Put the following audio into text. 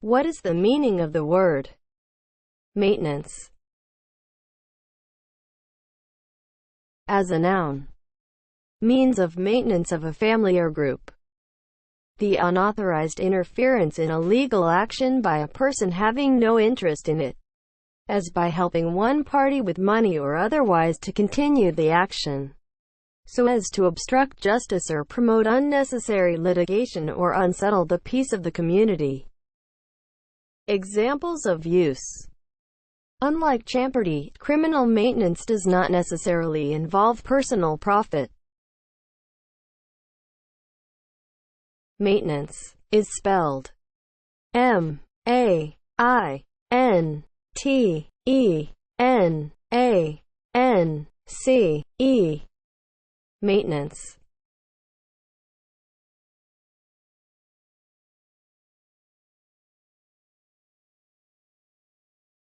What is the meaning of the word maintenance? As a noun, means of maintenance of a family or group. The unauthorized interference in a legal action by a person having no interest in it, as by helping one party with money or otherwise to continue the action, so as to obstruct justice or promote unnecessary litigation or unsettle the peace of the community. Examples of use. Unlike champerty, criminal maintenance does not necessarily involve personal profit. Maintenance is spelled M-A-I-N-T-E-N-A-N-C-E. Maintenance